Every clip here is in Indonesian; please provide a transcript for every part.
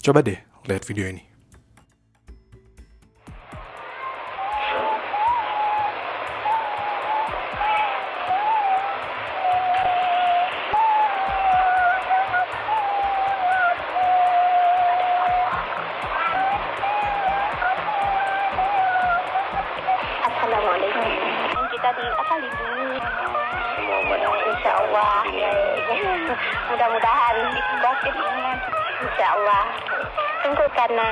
Coba deh lihat video ini. Assalamualaikum. Kita lindungi. Insya Allah. Mudah-mudahan COVID ini. Insya Allah. Tunggu karena.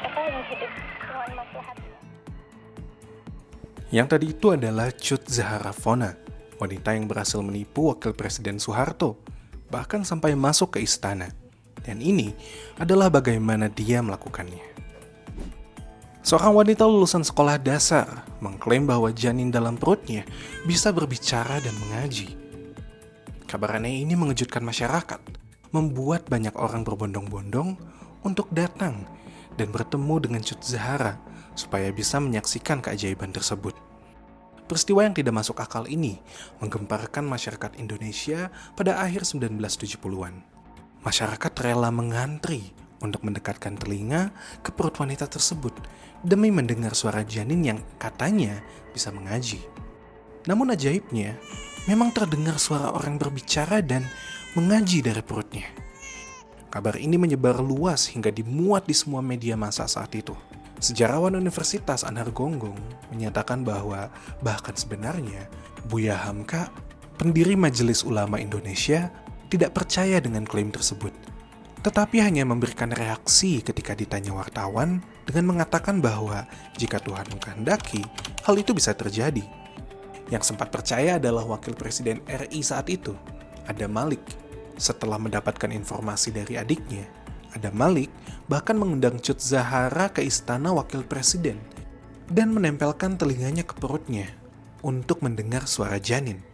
Apa yang hidup dengan maslahat. Yang tadi itu adalah Cut Zahara Fona, wanita yang berhasil menipu Wakil Presiden Soeharto, bahkan sampai masuk ke istana. Dan ini adalah bagaimana dia melakukannya. Seorang wanita lulusan sekolah dasar mengklaim bahwa janin dalam perutnya bisa berbicara dan mengaji. Kabar aneh ini mengejutkan masyarakat, membuat banyak orang berbondong-bondong untuk datang dan bertemu dengan Cut Zahara supaya bisa menyaksikan keajaiban tersebut. Peristiwa yang tidak masuk akal ini menggemparkan masyarakat Indonesia pada akhir 1970-an. Masyarakat rela mengantri untuk mendekatkan telinga ke perut wanita tersebut demi mendengar suara janin yang katanya bisa mengaji. Namun ajaibnya, memang terdengar suara orang berbicara dan mengaji dari perutnya. Kabar ini menyebar luas hingga dimuat di semua media massa saat itu. Sejarawan Universitas Anhar Gonggong menyatakan bahwa bahkan sebenarnya Buya Hamka, pendiri Majelis Ulama Indonesia, tidak percaya dengan klaim tersebut, tetapi hanya memberikan reaksi ketika ditanya wartawan dengan mengatakan bahwa jika Tuhan mengkehendaki, hal itu bisa terjadi. Yang sempat percaya adalah Wakil Presiden RI saat itu, Adam Malik. Setelah mendapatkan informasi dari adiknya, Adam Malik bahkan mengundang Cut Zahara ke istana Wakil Presiden dan menempelkan telinganya ke perutnya untuk mendengar suara janin.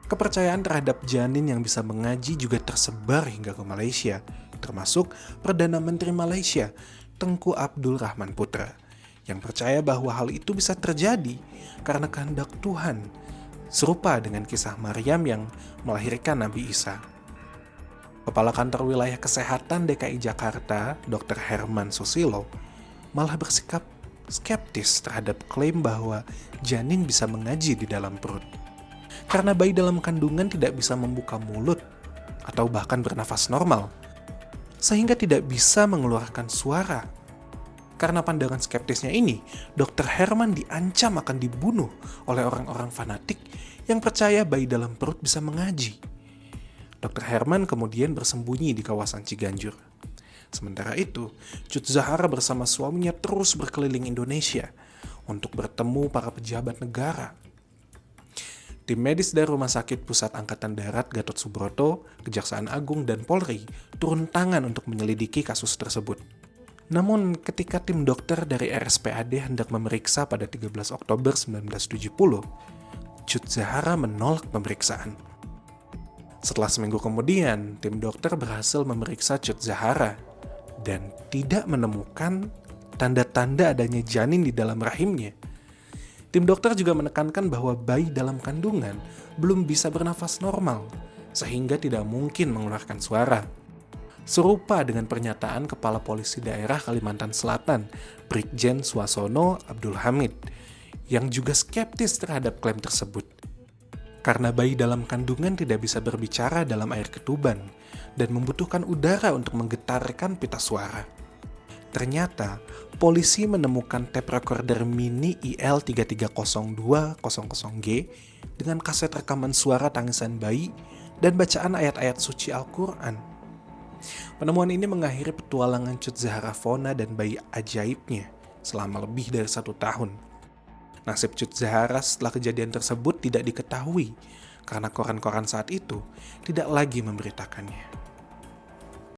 Kepercayaan terhadap janin yang bisa mengaji juga tersebar hingga ke Malaysia, termasuk Perdana Menteri Malaysia, Tengku Abdul Rahman Putra, yang percaya bahwa hal itu bisa terjadi karena kehendak Tuhan, serupa dengan kisah Maryam yang melahirkan Nabi Isa. Kepala Kantor Wilayah Kesehatan DKI Jakarta, Dr. Herman Susilo, malah bersikap skeptis terhadap klaim bahwa janin bisa mengaji di dalam perut. Karena bayi dalam kandungan tidak bisa membuka mulut atau bahkan bernafas normal, sehingga tidak bisa mengeluarkan suara. Karena pandangan skeptisnya ini, Dr. Herman diancam akan dibunuh oleh orang-orang fanatik yang percaya bayi dalam perut bisa mengaji. Dr. Herman kemudian bersembunyi di kawasan Ciganjur. Sementara itu, Cut Zahara bersama suaminya terus berkeliling Indonesia untuk bertemu para pejabat negara. Tim medis dari Rumah Sakit Pusat Angkatan Darat Gatot Subroto, Kejaksaan Agung, dan Polri turun tangan untuk menyelidiki kasus tersebut. Namun, ketika tim dokter dari RSPAD hendak memeriksa pada 13 Oktober 1970, Cut Zahara menolak pemeriksaan. Setelah seminggu kemudian, tim dokter berhasil memeriksa Cut Zahara dan tidak menemukan tanda-tanda adanya janin di dalam rahimnya. Tim dokter juga menekankan bahwa bayi dalam kandungan belum bisa bernafas normal, sehingga tidak mungkin mengeluarkan suara. Serupa dengan pernyataan Kepala Polisi Daerah Kalimantan Selatan, Brigjen Suasono Abdul Hamid, yang juga skeptis terhadap klaim tersebut. Karena bayi dalam kandungan tidak bisa berbicara dalam air ketuban dan membutuhkan udara untuk menggetarkan pita suara. Ternyata, polisi menemukan tape recorder mini IL330200G dengan kaset rekaman suara tangisan bayi dan bacaan ayat-ayat suci Al-Quran. Penemuan ini mengakhiri petualangan Cut Zahara Fona dan bayi ajaibnya selama lebih dari 1 tahun. Nasib Cut Zahara setelah kejadian tersebut tidak diketahui karena koran-koran saat itu tidak lagi memberitakannya.